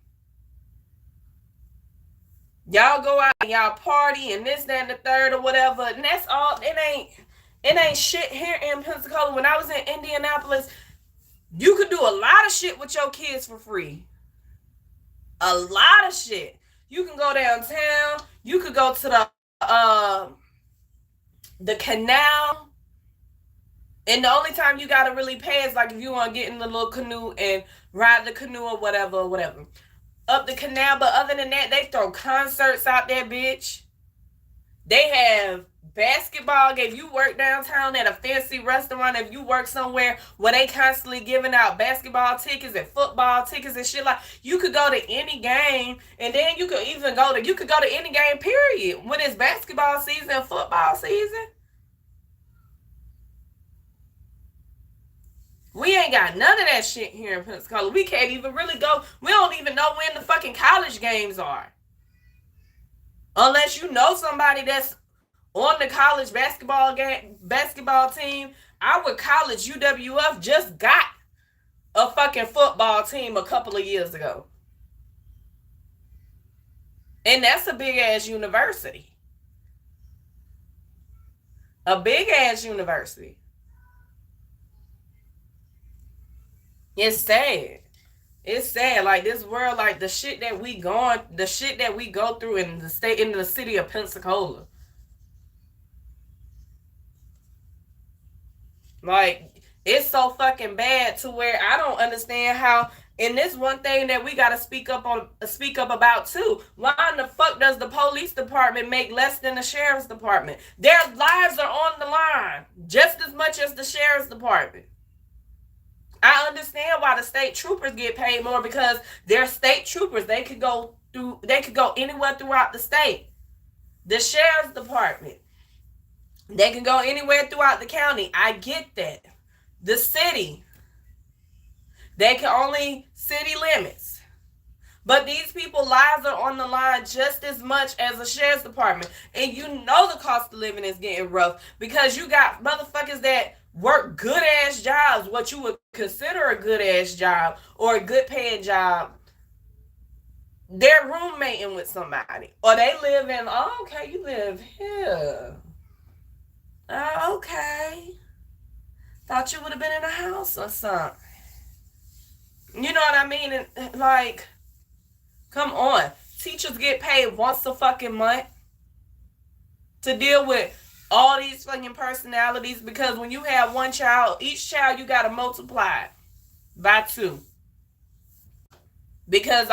Y'all go out and y'all party and this, that, and the third or whatever, and that's all. It ain't shit here in Pensacola. When I was in Indianapolis, you could do a lot of shit with your kids for free. A lot of shit. You can go downtown. You could go to the canal. And the only time you gotta really pay is like if you want to get in the little canoe and ride the canoe or whatever. Up the canal, but other than that, they throw concerts out there, bitch. They have basketball. If you work downtown at a fancy restaurant, if you work somewhere where they constantly giving out basketball tickets and football tickets and shit, like, you could go to any game, and then you could go to any game, period, when it's basketball season and football season. We ain't got none of that shit here in Pensacola. We can't even really go. We don't even know when the fucking college games are. Unless you know somebody that's on the college basketball team. Our college, UWF, just got a fucking football team a couple of years ago. And that's a big-ass university. A big-ass university. It's sad. It's sad. Like, this world, like, the shit that we go through in the city of Pensacola. Like, it's so fucking bad to where I don't understand how. And this one thing that we gotta speak up about too. Why in the fuck does the police department make less than the sheriff's department? Their lives are on the line just as much as the sheriff's department. I understand why the state troopers get paid more, because they're state troopers. They could go anywhere throughout the state. The sheriff's department, they can go anywhere throughout the county. I get that. The city, they can only city limits. But these people's lives are on the line just as much as the sheriff's department. And you know the cost of living is getting rough, because you got motherfuckers that work good ass jobs, what you would consider a good ass job or a good paying job. They're roommating with somebody, or they live in, oh, okay, you live here. Oh, okay. Thought you would have been in a house or something. You know what I mean? And, like, come on. Teachers get paid once a fucking month to deal with all these fucking personalities, because when you have one child, each child you gotta multiply by 2. Because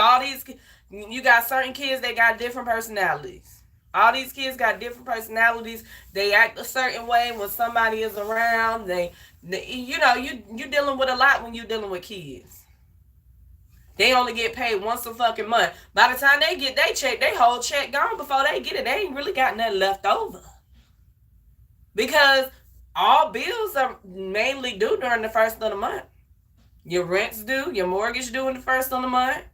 you got certain kids that got different personalities. All these kids got different personalities. They act a certain way when somebody is around. You dealing with a lot when you dealing with kids. They only get paid once a fucking month. By the time they get their check, their whole check gone before they get it. They ain't really got nothing left over. Because all bills are mainly due during the first of the month. Your rent's due, your mortgage due in the first of the month.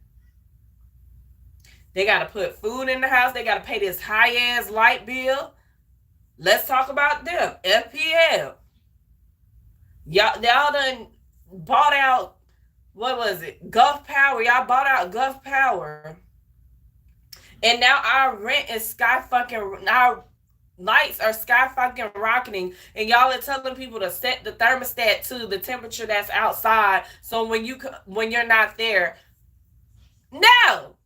They got to put food in the house. They got to pay this high-ass light bill. Let's talk about them. FPL. Y'all done bought out, what was it? Gulf Power. Y'all bought out Gulf Power. And now our rent is our lights are sky fucking rocketing, and y'all are telling people to set the thermostat to the temperature that's outside, so when you're not there. No,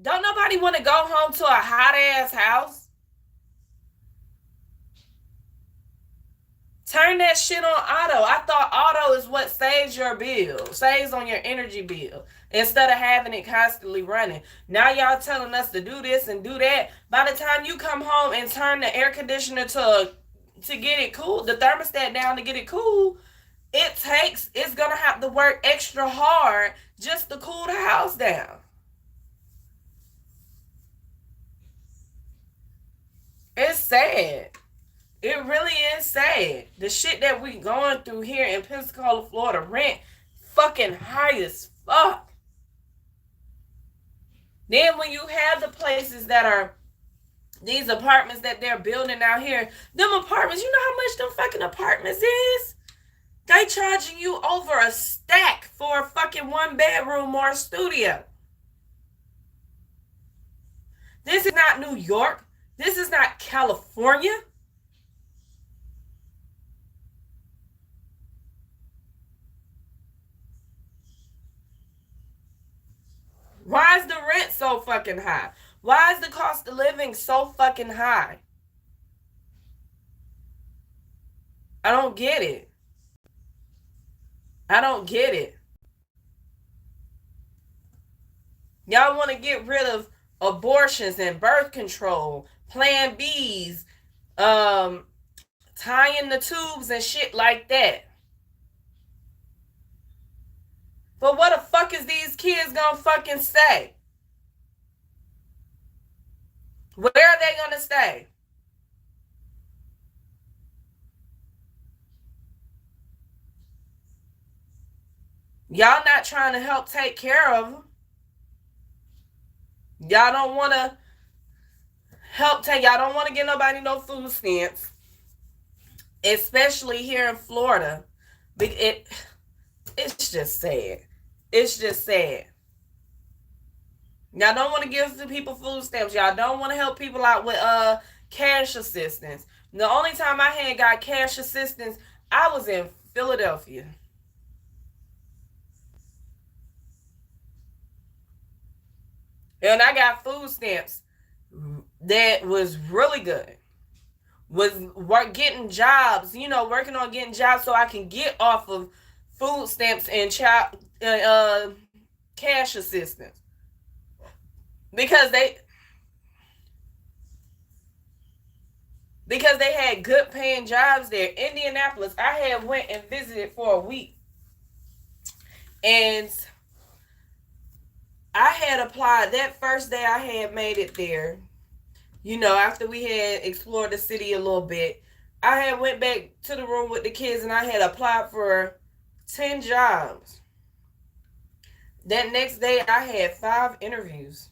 don't nobody want to go home to a hot ass house. Turn that shit on auto. I thought auto is what saves your bill, saves on your energy bill, instead of having it constantly running. Now y'all telling us to do this and do that. By the time you come home and turn the air conditioner to to get it cool, the thermostat down to get it cool, it's gonna have to work extra hard just to cool the house down. It's sad. It really is sad. The shit that we going through here in Pensacola, Florida, rent fucking high as fuck. Then when you have the places that are these apartments that they're building out here, them apartments, you know how much them fucking apartments is? They charging you over a stack for a fucking 1-bedroom or a studio. This is not New York. This is not California. Why is the rent so fucking high? Why is the cost of living so fucking high? I don't get it. I don't get it. Y'all want to get rid of abortions and birth control, Plan Bs, tying the tubes and shit like that. But what the fuck is these kids gonna fucking stay? Where are they gonna stay? Y'all not trying to help take care of them. Y'all don't want to help take. Y'all don't want to get nobody no food stamps, especially here in Florida. It's just sad. It's just sad. Y'all don't want to give the people food stamps. Y'all don't want to help people out with cash assistance. The only time I had got cash assistance, I was in Philadelphia. And I got food stamps that was really good. Was getting jobs, working on getting jobs so I can get off of food stamps and cash assistance. Because they had good paying jobs there. Indianapolis, I had went and visited for a week. And I had applied that first day I had made it there. After we had explored the city a little bit, I had went back to the room with the kids and I had applied for 10 jobs. That next day I had 5 interviews.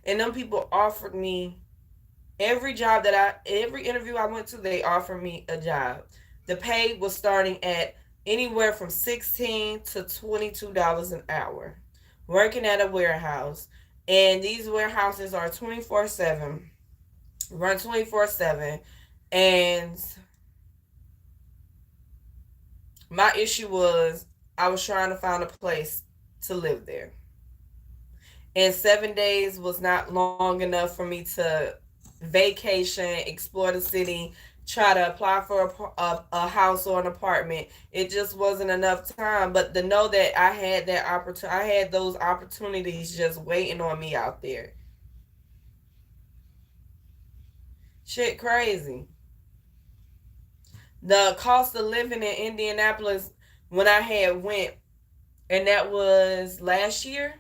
And them people offered me every interview I went to, they offered me a job. The pay was starting at anywhere from $16 to $22 an hour, working at a warehouse. And these warehouses are 24/7, run 24/7. And my issue was I was trying to find a place to live there. And 7 days was not long enough for me to vacation, explore the city, try to apply for a house or an apartment. It just wasn't enough time. But to know that I had that opportunity, I had those opportunities just waiting on me out there. Shit crazy. The cost of living in Indianapolis when I had went, and that was last year,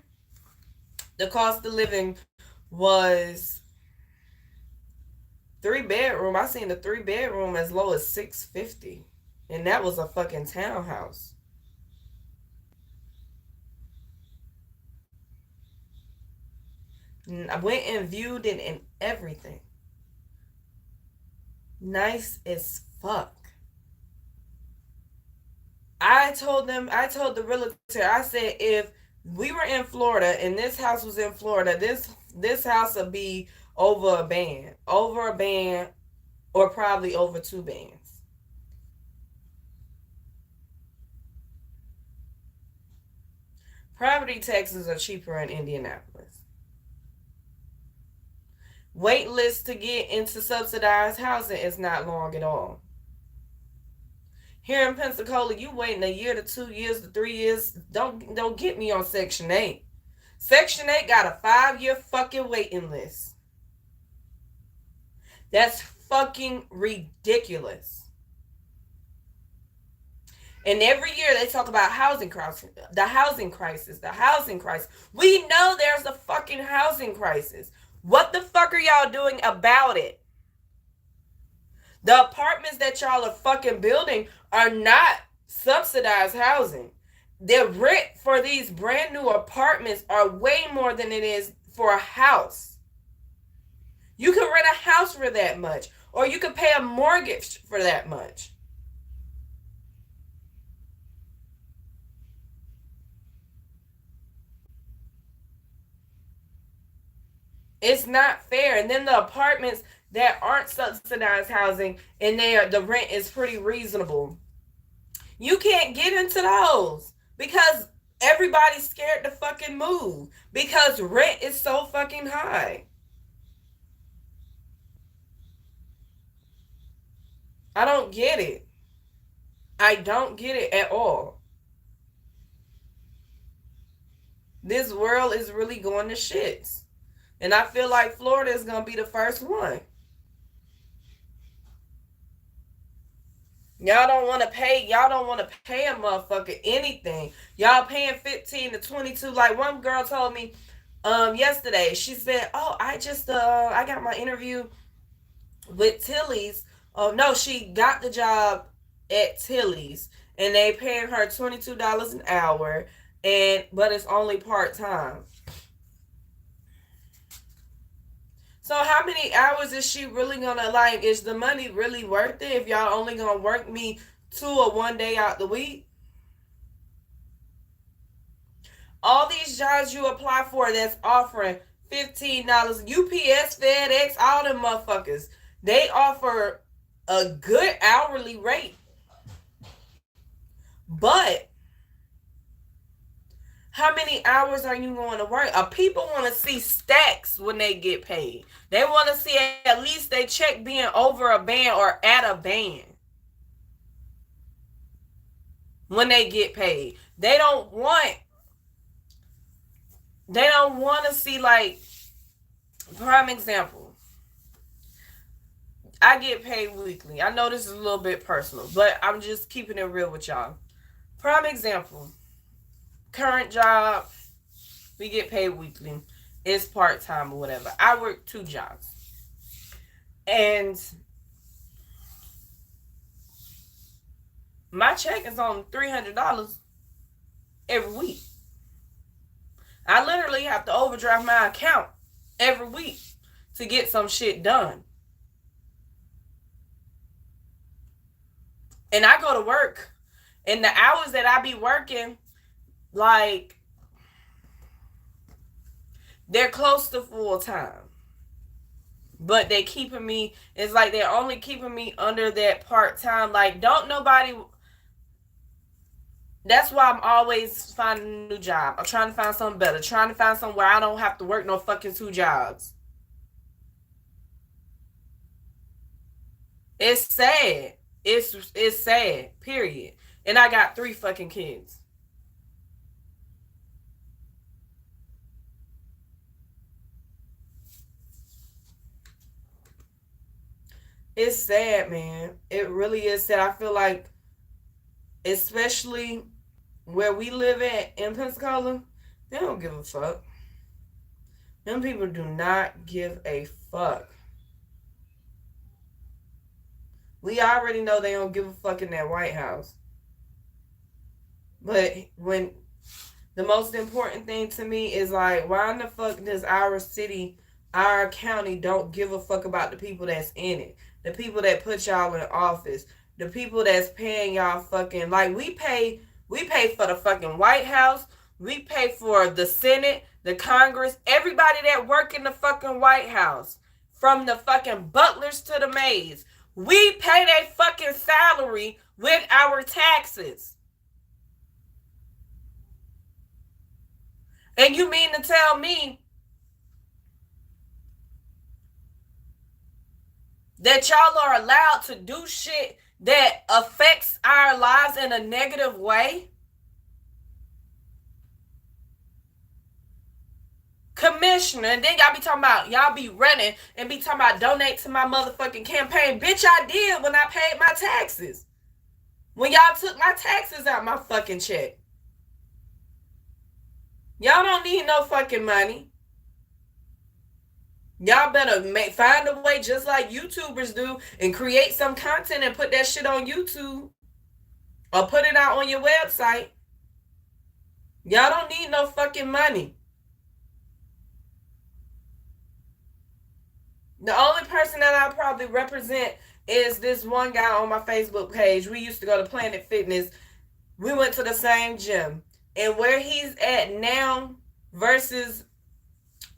the cost of living was 3-bedroom. I seen the 3-bedroom as low as $650, and that was a fucking townhouse. I went and viewed it and everything. Nice as fuck. I told the realtor, I said, if we were in Florida and this house was in Florida, this house would be over a band, or probably over 2 bands. Property taxes are cheaper in Indianapolis. Wait list to get into subsidized housing is not long at all. Here in Pensacola, you waiting a year to 2 years to 3 years. Don't get me on Section 8. Section 8 got a 5-year fucking waiting list. That's fucking ridiculous. And every year they talk about housing crisis, the housing crisis, the housing crisis. We know there's a fucking housing crisis. What the fuck are y'all doing about it? The apartments that y'all are fucking building are not subsidized housing. The rent for these brand new apartments are way more than it is for a house. You can rent a house for that much, or you can pay a mortgage for that much. It's not fair. And then the apartments that aren't subsidized housing and the rent is pretty reasonable. You can't get into those because everybody's scared to fucking move because rent is so fucking high. I don't get it. I don't get it at all. This world is really going to shits. And I feel like Florida is going to be the first one. Y'all don't want to pay a motherfucker anything. Y'all paying 15 to 22. Like one girl told me yesterday, she said, "Oh, I got my interview with Tilly's." Oh no, she got the job at Tilly's and they paying her $22 an hour, but it's only part-time. So how many hours is she really gonna like? Is the money really worth it if y'all only gonna work me 2 or 1 day out the week? All these jobs you apply for that's offering $15, UPS, FedEx, all them motherfuckers, they offer a good hourly rate. But how many hours are you going to work? People want to see stacks when they get paid. They want to see at least they check being over a band or at a band when they get paid. They don't want to see, like, prime example. I get paid weekly. I know this is a little bit personal, but I'm just keeping it real with y'all. Prime example. Current job, we get paid weekly. It's part-time or whatever. I work 2 jobs. And my check is on $300 every week. I literally have to overdraft my account every week to get some shit done. And I go to work. And the hours that I be working, like, they're close to full time. But they keeping me, it's like they're only keeping me under that part-time. Like, don't nobody, that's why I'm always finding a new job. I'm trying to find something better. Trying to find something where I don't have to work no fucking 2 jobs. It's sad. It's sad, period. And I got 3 fucking kids. It's sad, man. It really is sad. I feel like, especially where we live at in Pensacola, they don't give a fuck. Them people do not give a fuck. We already know they don't give a fuck in that White House. But when the most important thing to me is like, why in the fuck does our city, our county don't give a fuck about the people that's in it? The people that put y'all in office. The people that's paying y'all fucking, like, we pay for the fucking White House. We pay for the Senate, the Congress, everybody that work in the fucking White House. From the fucking butlers to the maids. We pay their fucking salary with our taxes. And you mean to tell me that y'all are allowed to do shit that affects our lives in a negative way? commissioner, and then y'all be talking about, y'all be running and be talking about donate to my motherfucking campaign. Bitch, I did when I paid my taxes. When y'all took my taxes out my fucking check. Y'all don't need no fucking money. Y'all better find a way, just like YouTubers do, and create some content and put that shit on YouTube or put it out on your website. Y'all don't need no fucking money. The only person that I probably represent is this one guy on my Facebook page. We used to go to Planet Fitness. We went to the same gym. And where he's at now versus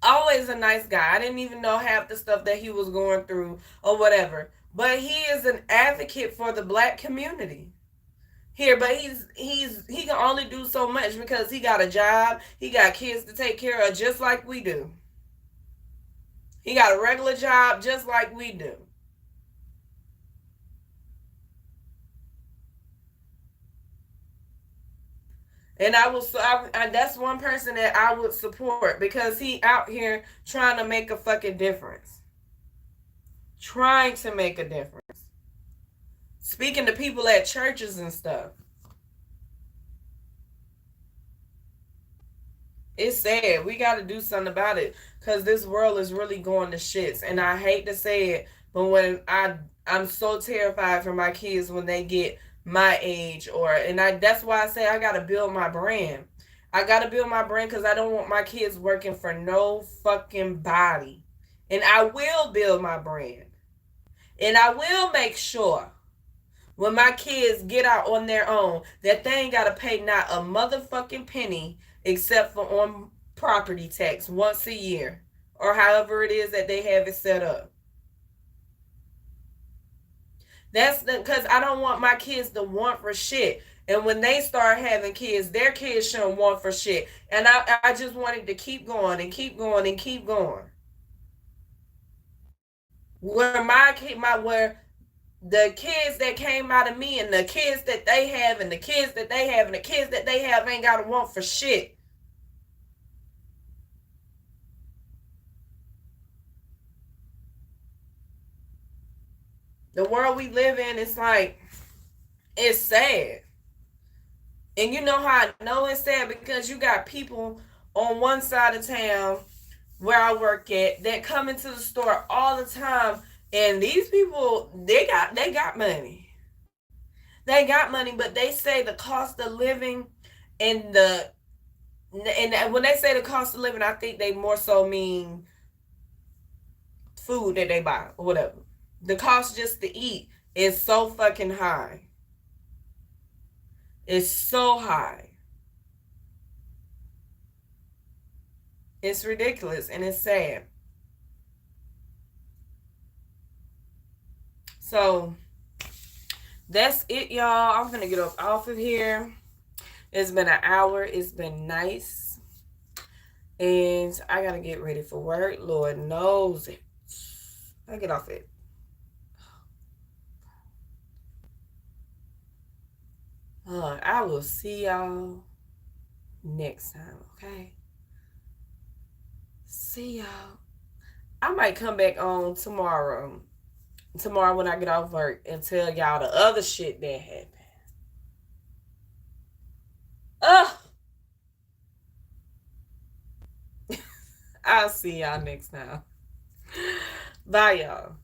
always a nice guy. I didn't even know half the stuff that he was going through or whatever. But he is an advocate for the black community here. But he can only do so much because he got a job. He got kids to take care of just like we do. He got a regular job just like we do. And that's one person that I would support because he out here trying to make a fucking difference. Trying to make a difference. Speaking to people at churches and stuff. It's sad. We got to do something about it because this world is really going to shits. And I hate to say it, but when I'm so terrified for my kids when they get my age, that's why I say I got to build my brand. I got to build my brand because I don't want my kids working for no fucking body. And I will build my brand. And I will make sure when my kids get out on their own that they ain't got to pay not a motherfucking penny except for on property tax once a year or however it is that they have it set up. That's because I don't want my kids to want for shit. And when they start having kids, their kids shouldn't want for shit. And I just wanted to keep going and keep going and keep going. Where where the kids that came out of me and the kids that they have and the kids that they have and the kids that they have ain't got to want for shit. The world we live in, it's like, it's sad. And you know how I know it's sad? Because you got people on one side of town where I work at that come into the store all the time. And these people, they got money. They got money, but they say the cost of living and when they say the cost of living, I think they more so mean food that they buy or whatever. The cost just to eat is so fucking high. It's so high. It's ridiculous and it's sad. So that's it, y'all. I'm gonna get off of here. It's been an hour. It's been nice. And I gotta get ready for work. Lord knows it. I get off it. I will see y'all next time, okay? See y'all. I might come back on tomorrow when I get off work and tell y'all the other shit that happened. I'll see y'all next time. Bye, y'all.